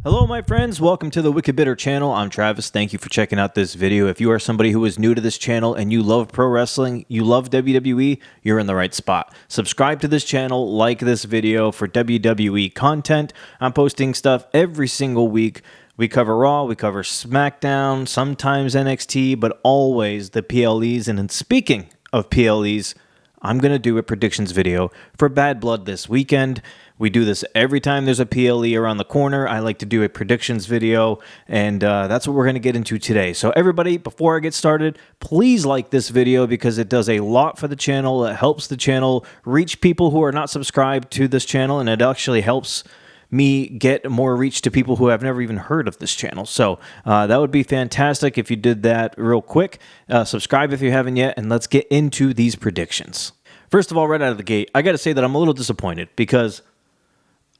Hello my friends, welcome to the Wicked Bitter channel. I'm Travis. Thank you for checking out this video. If you are somebody who is new to this channel and you love pro wrestling, you love WWE, you're in the right spot. Subscribe to this channel, like this video for WWE content. I'm posting stuff every single week. We cover Raw, we cover SmackDown, sometimes NXT, but always the PLEs. And then speaking of PLEs, I'm going to do a predictions video for Bad Blood this weekend. We do this every time there's a PLE around the corner. I like to do a predictions video, and that's what we're going to get into today. So everybody, before I get started, please like this video because it does a lot for the channel. It helps the channel reach people who are not subscribed to this channel, and it actually helps me get more reach to people who have never even heard of this channel. So that would be fantastic if you did that real quick. Subscribe if you haven't yet, and let's get into these predictions. First of all, right out of the gate, I got to say that I'm a little disappointed because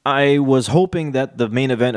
I was hoping that the main event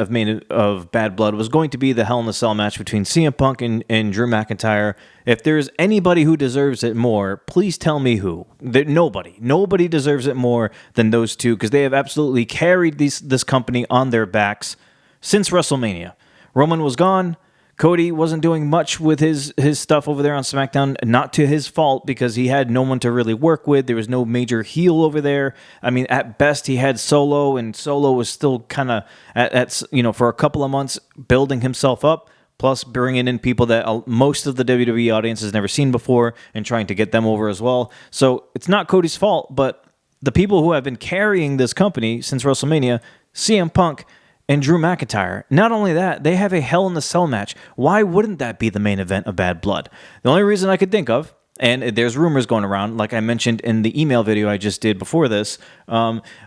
of Bad Blood was going to be the Hell in a Cell match between CM Punk and Drew McIntyre. If there's anybody who deserves it more, please tell me who. Nobody deserves it more than those two because they have absolutely carried this company on their backs since WrestleMania. Roman was gone. Cody wasn't doing much with his stuff over there on SmackDown, not to his fault because he had no one to really work with. There was no major heel over there. I mean, at best, he had Solo, and Solo was still kind of, for a couple of months, building himself up, plus bringing in people that most of the WWE audience has never seen before and trying to get them over as well. So it's not Cody's fault, but the people who have been carrying this company since WrestleMania, CM Punk and Drew McIntyre. Not only that, they have a Hell in a Cell match. Why wouldn't that be the main event of Bad Blood? The only reason I could think of, and there's rumors going around, like I mentioned in the email video I just did before this,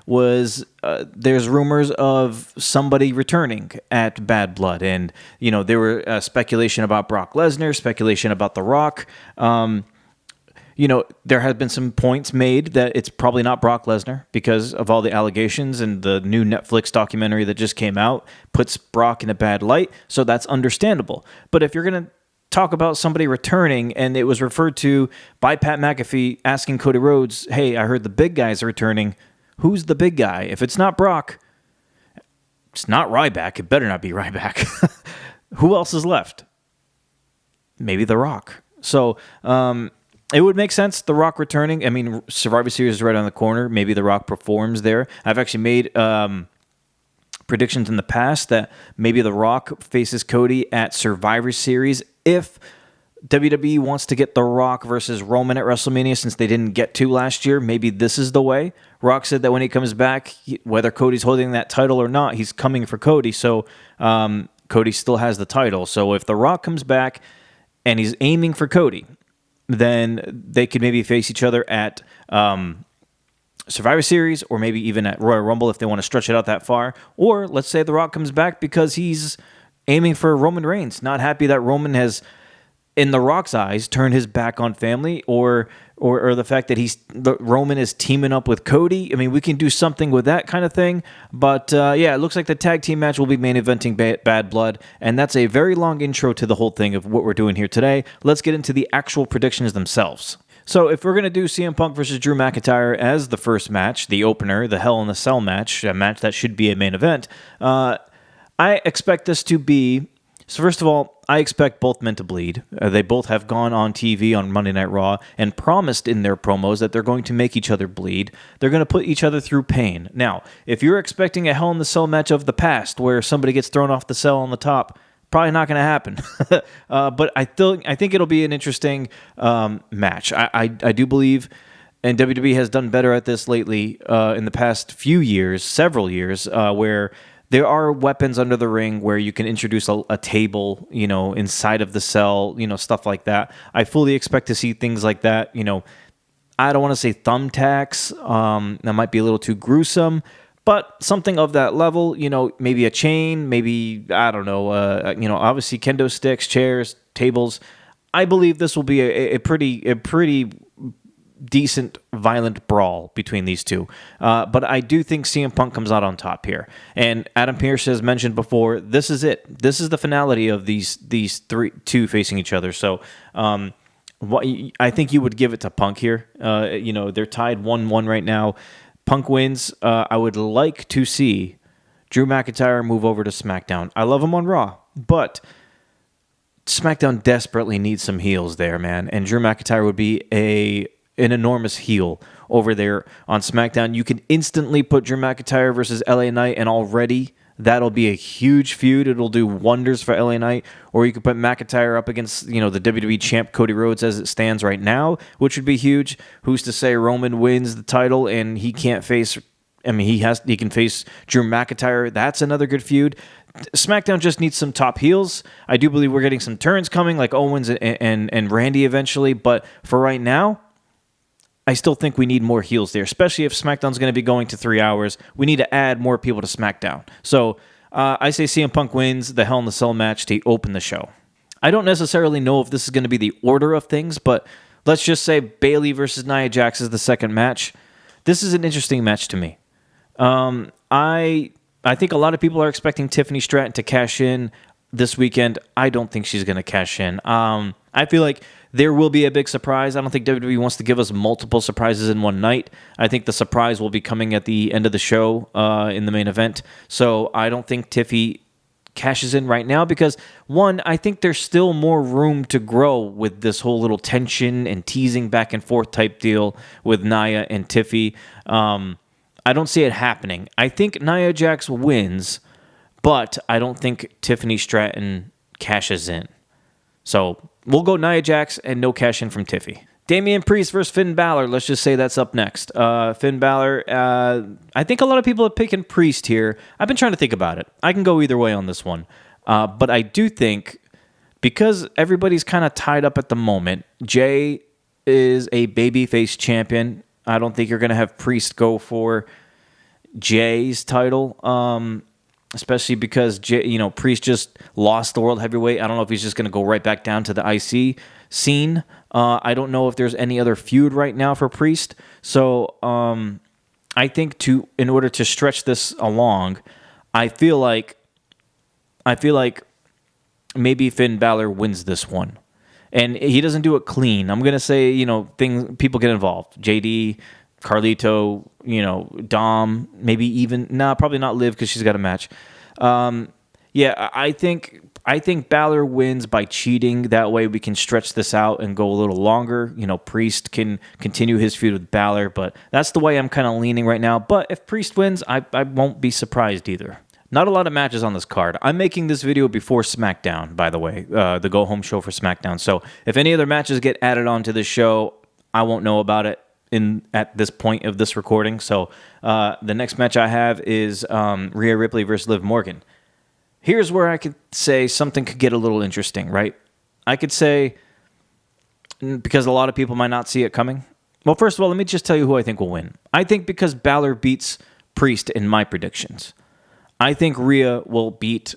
was there's rumors of somebody returning at Bad Blood. And, there were speculation about Brock Lesnar, speculation about The Rock. There have been some points made that it's probably not Brock Lesnar because of all the allegations, and the new Netflix documentary that just came out puts Brock in a bad light, so that's understandable. But if you're going to talk about somebody returning, and it was referred to by Pat McAfee asking Cody Rhodes, hey, I heard the big guys are returning. Who's the big guy? If it's not Brock, it's not Ryback. It better not be Ryback. Who else is left? Maybe The Rock. So, it would make sense, The Rock returning. I mean, Survivor Series is right on the corner. Maybe The Rock performs there. I've actually made predictions in the past that maybe The Rock faces Cody at Survivor Series if WWE wants to get The Rock versus Roman at WrestleMania since they didn't get to last year. Maybe this is the way. Rock said that when he comes back, whether Cody's holding that title or not, he's coming for Cody. So Cody still has the title. So if The Rock comes back and he's aiming for Cody, then they could maybe face each other at Survivor Series or maybe even at Royal Rumble if they want to stretch it out that far. Or let's say The Rock comes back because he's aiming for Roman Reigns, not happy that Roman has, in The Rock's eyes, turned his back on family, or the fact that Roman is teaming up with Cody. I mean, we can do something with that kind of thing. But it looks like the tag team match will be main eventing Bad Blood, and that's a very long intro to the whole thing of what we're doing here today. Let's get into the actual predictions themselves. So if we're going to do CM Punk versus Drew McIntyre as the first match, the opener, the Hell in a Cell match, a match that should be a main event, I expect this to be... So first of all, I expect both men to bleed. They both have gone on TV on Monday Night Raw and promised in their promos that they're going to make each other bleed. They're going to put each other through pain. Now, if you're expecting a Hell in the Cell match of the past where somebody gets thrown off the cell on the top, probably not going to happen. But I think it'll be an interesting match. I do believe, and WWE has done better at this lately in the past few years, several years, where there are weapons under the ring where you can introduce a table, inside of the cell, stuff like that. I fully expect to see things like that. I don't want to say thumbtacks. That might be a little too gruesome, but something of that level, maybe a chain, maybe, I don't know, obviously kendo sticks, chairs, tables. I believe this will be a pretty decent, violent brawl between these two. But I do think CM Punk comes out on top here. And Adam Pearce has mentioned before, this is it. This is the finality of these two facing each other. So I think you would give it to Punk here. They're tied 1-1 right now. Punk wins. I would like to see Drew McIntyre move over to SmackDown. I love him on Raw, but SmackDown desperately needs some heels there, man. And Drew McIntyre would be an enormous heel over there on SmackDown. You can instantly put Drew McIntyre versus LA Knight, and already that'll be a huge feud. It'll do wonders for LA Knight. Or you could put McIntyre up against, the WWE champ Cody Rhodes as it stands right now, which would be huge. Who's to say Roman wins the title and he can't face... he can face Drew McIntyre. That's another good feud. SmackDown just needs some top heels. I do believe we're getting some turns coming, like Owens and Randy eventually. But for right now, I still think we need more heels there, especially if SmackDown's going to be going to 3 hours. We need to add more people to SmackDown. So I say CM Punk wins the Hell in the Cell match to open the show. I don't necessarily know if this is going to be the order of things, but let's just say Bayley versus Nia Jax is the second match. This is an interesting match to me. I think a lot of people are expecting Tiffany Stratton to cash in this weekend. I don't think she's going to cash in. I feel like there will be a big surprise. I don't think WWE wants to give us multiple surprises in one night. I think the surprise will be coming at the end of the show in the main event. So I don't think Tiffy cashes in right now because, one, I think there's still more room to grow with this whole little tension and teasing back and forth type deal with Nia and Tiffy. I don't see it happening. I think Nia Jax wins, but I don't think Tiffany Stratton cashes in. So we'll go Nia Jax and no cash in from Tiffy. Damian Priest versus Finn Balor. Let's just say that's up next. Finn Balor, I think a lot of people are picking Priest here. I've been trying to think about it. I can go either way on this one. But I do think, because everybody's kind of tied up at the moment, Jay is a babyface champion. I don't think you're going to have Priest go for Jay's title, especially because Priest just lost the World Heavyweight. I don't know if he's just going to go right back down to the IC scene. I don't know if there's any other feud right now for Priest. So I think in order to stretch this along, I feel like maybe Finn Balor wins this one. And he doesn't do it clean. I'm going to say, people get involved. JD, Carlito, Dom, maybe even... probably not Liv because she's got a match. I think Balor wins by cheating. That way we can stretch this out and go a little longer. Priest can continue his feud with Balor, but that's the way I'm kind of leaning right now. But if Priest wins, I won't be surprised either. Not a lot of matches on this card. I'm making this video before SmackDown, by the way, the go-home show for SmackDown. So if any other matches get added onto this show, I won't know about it at this point of this recording. So the next match I have is Rhea Ripley versus Liv Morgan. Here's where I could say something could get a little interesting, right? I could say, because a lot of people might not see it coming. Well, first of all, let me just tell you who I think will win. I think because Balor beats Priest in my predictions, I think Rhea will beat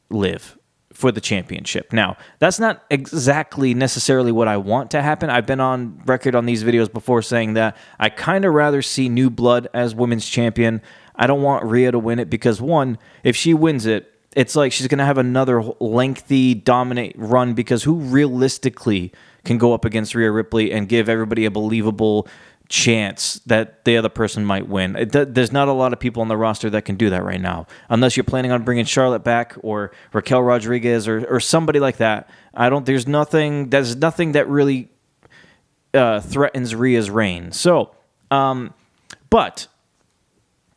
Liv for the championship. Now, that's not exactly necessarily what I want to happen. I've been on record on these videos before saying that I kind of rather see New Blood as women's champion. I don't want Rhea to win it because, one, if she wins it, it's like she's going to have another lengthy, dominant run because who realistically can go up against Rhea Ripley and give everybody a believable chance that the other person might win? There's not a lot of people on the roster that can do that right now, unless you're planning on bringing Charlotte back or Raquel Rodriguez or somebody like that. There's nothing that really threatens Rhea's reign. So, but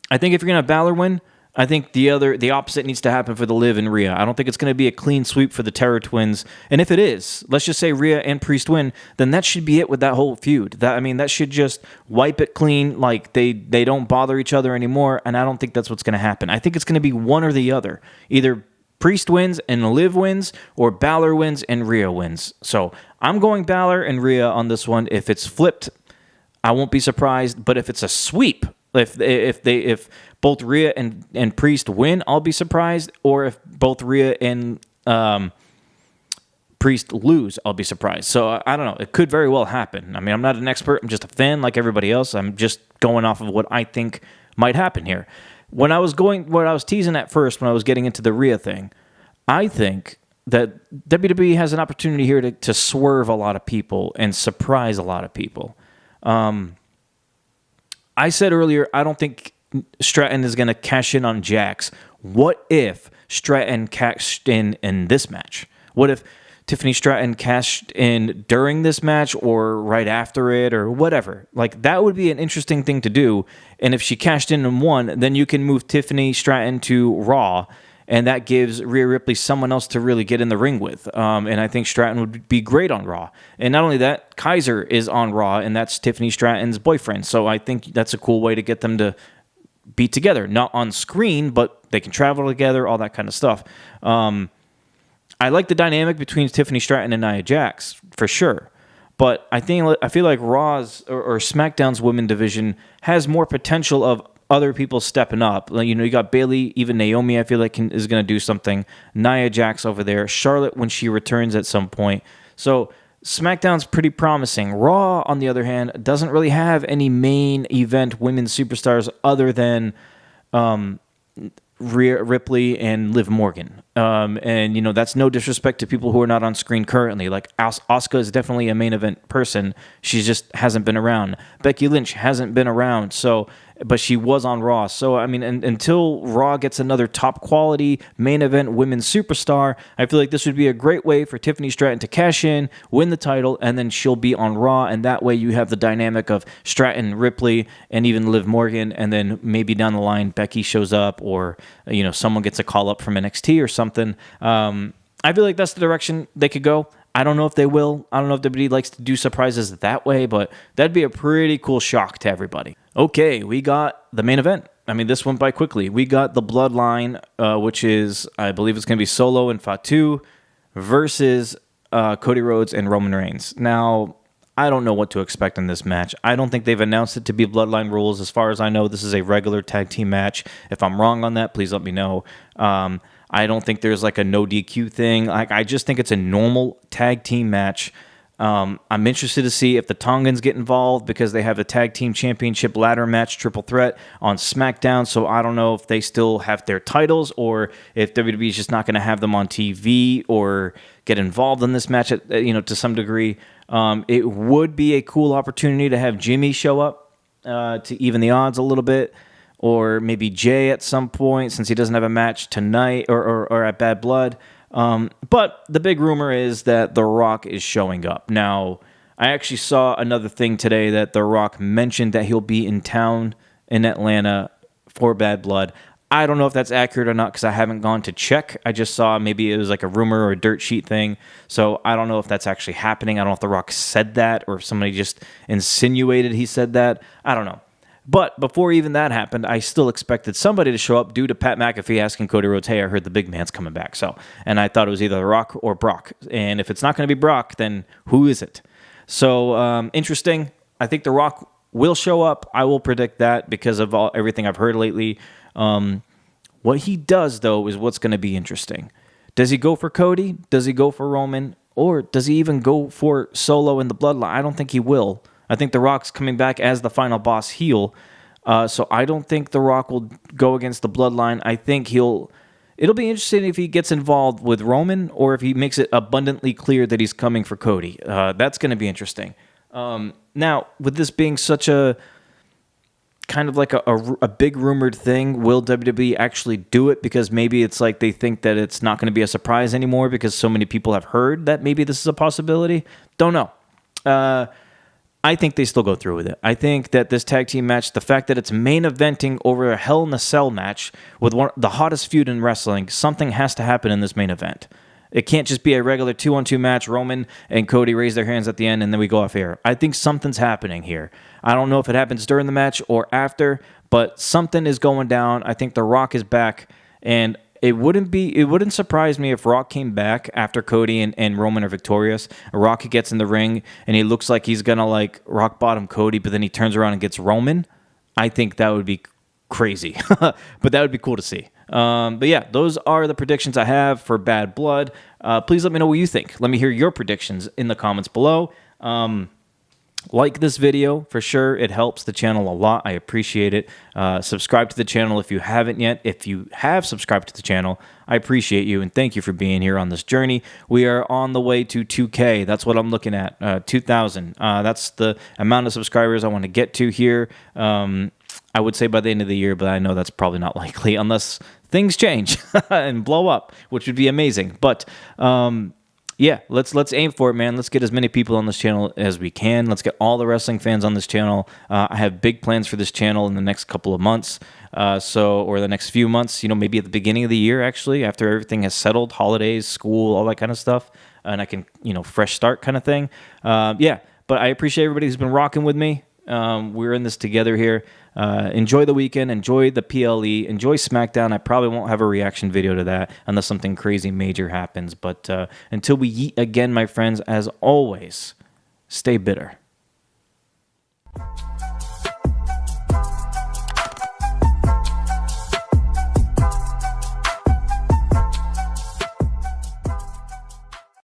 I think if you're going to Balor win, I think the opposite needs to happen for the Liv and Rhea. I don't think it's going to be a clean sweep for the Terror Twins. And if it is, let's just say Rhea and Priest win, then that should be it with that whole feud. That should just wipe it clean, like they don't bother each other anymore, and I don't think that's what's going to happen. I think it's going to be one or the other. Either Priest wins and Liv wins, or Balor wins and Rhea wins. So I'm going Balor and Rhea on this one. If it's flipped, I won't be surprised. But if it's a sweep, if both Rhea and Priest win, I'll be surprised. Or if both Rhea and Priest lose, I'll be surprised. So I don't know. It could very well happen. I mean, I'm not an expert. I'm just a fan like everybody else. I'm just going off of what I think might happen here. What I was teasing at first when I was getting into the Rhea thing, I think that WWE has an opportunity here to swerve a lot of people and surprise a lot of people. I said earlier, I don't think Stratton is going to cash in on Jax. What if Stratton cashed in this match? What if Tiffany Stratton cashed in during this match or right after it or whatever? Like, that would be an interesting thing to do. And if she cashed in and won, then you can move Tiffany Stratton to Raw, and that gives Rhea Ripley someone else to really get in the ring with. And I think Stratton would be great on Raw. And not only that, Kaiser is on Raw, and that's Tiffany Stratton's boyfriend. So I think that's a cool way to get them to be together. Not on screen, but they can travel together, all that kind of stuff. I like the dynamic between Tiffany Stratton and Nia Jax, for sure. But I feel like Raw's or SmackDown's women division has more potential of other people stepping up. You know, you got Bayley, even Naomi, I feel like is going to do something. Nia Jax over there. Charlotte when she returns at some point. So SmackDown's pretty promising. Raw, on the other hand, doesn't really have any main event women's superstars other than Rhea Ripley and Liv Morgan. And, you know, that's no disrespect to people who are not on screen currently. Like, Asuka is definitely a main event person. She just hasn't been around. Becky Lynch hasn't been around, but she was on Raw. So, I mean, until Raw gets another top quality main event women's superstar, I feel like this would be a great way for Tiffany Stratton to cash in, win the title, and then she'll be on Raw. And that way you have the dynamic of Stratton, Ripley, and even Liv Morgan. And then maybe down the line, Becky shows up, or, you know, someone gets a call up from NXT or something. I feel like that's the direction they could go. I don't know if they will. I don't know if WWE likes to do surprises that way, but that'd be a pretty cool shock to everybody. Okay, we got the main event. I mean, this went by quickly. We got the Bloodline, which is, I believe it's going to be Solo and Fatu versus Cody Rhodes and Roman Reigns. Now, I don't know what to expect in this match. I don't think they've announced it to be Bloodline rules. As far as I know, this is a regular tag team match. If I'm wrong on that, please let me know. I don't think there's like a no DQ thing. Like, I just think it's a normal tag team match. I'm interested to see if the Tongans get involved because they have a tag team championship ladder match triple threat on SmackDown. So I don't know if they still have their titles or if WWE is just not going to have them on TV or get involved in this match, to some degree. It would be a cool opportunity to have Jimmy show up to even the odds a little bit. Or maybe Jay at some point, since he doesn't have a match tonight or at Bad Blood. But the big rumor is that The Rock is showing up. Now, I actually saw another thing today that The Rock mentioned that he'll be in town in Atlanta for Bad Blood. I don't know if that's accurate or not because I haven't gone to check. I just saw maybe it was like a rumor or a dirt sheet thing. So I don't know if that's actually happening. I don't know if The Rock said that or if somebody just insinuated he said that. I don't know. But before even that happened, I still expected somebody to show up due to Pat McAfee asking Cody Rhodes, hey, I heard the big man's coming back. And I thought it was either The Rock or Brock. And if it's not going to be Brock, then who is it? So interesting. I think The Rock will show up. I will predict that because of everything I've heard lately. What he does, though, is what's going to be interesting. Does he go for Cody? Does he go for Roman? Or does he even go for Solo in the Bloodline? I don't think he will. I think The Rock's coming back as the final boss heel. So I don't think The Rock will go against the Bloodline. I think it'll be interesting if he gets involved with Roman or if he makes it abundantly clear that he's coming for Cody. That's going to be interesting. Now, with this being such a kind of like a big rumored thing, will WWE actually do it? Because maybe it's like they think that it's not going to be a surprise anymore because so many people have heard that maybe this is a possibility. Don't know. I think they still go through with it. I think that this tag team match, the fact that it's main eventing over a Hell in a Cell match with the hottest feud in wrestling, something has to happen in this main event. It can't just be a regular 2-on-2 match. Roman and Cody raise their hands at the end and then we go off air. I think something's happening here. I don't know if it happens during the match or after, but something is going down. I think The Rock is back, and it wouldn't surprise me if Rock came back after Cody and Roman are victorious. Rock gets in the ring and he looks like he's gonna like rock bottom Cody, but then he turns around and gets Roman. I think that would be crazy, but that would be cool to see. But yeah, those are the predictions I have for Bad Blood. Please let me know what you think. Let me hear your predictions in the comments below. Like this video for sure. It helps the channel a lot. I appreciate it. Subscribe to the channel if you haven't yet. If you have subscribed to the channel, I appreciate you and thank you for being here on this journey. We are on the way to 2K. That's what I'm looking at. 2,000. That's the amount of subscribers I want to get to here. I would say by the end of the year, but I know that's probably not likely unless things change and blow up, which would be amazing. But yeah, let's aim for it, man. Let's get as many people on this channel as we can. Let's get all the wrestling fans on this channel. I have big plans for this channel in the next couple of months, or the next few months. Maybe at the beginning of the year, actually, after everything has settled, holidays, school, all that kind of stuff, and I can fresh start kind of thing. Yeah, but I appreciate everybody who's been rocking with me. We're in this together here. Enjoy the weekend. Enjoy the PLE. Enjoy SmackDown. I probably won't have a reaction video to that unless something crazy major happens. But until we yeet again, my friends, as always, stay bitter.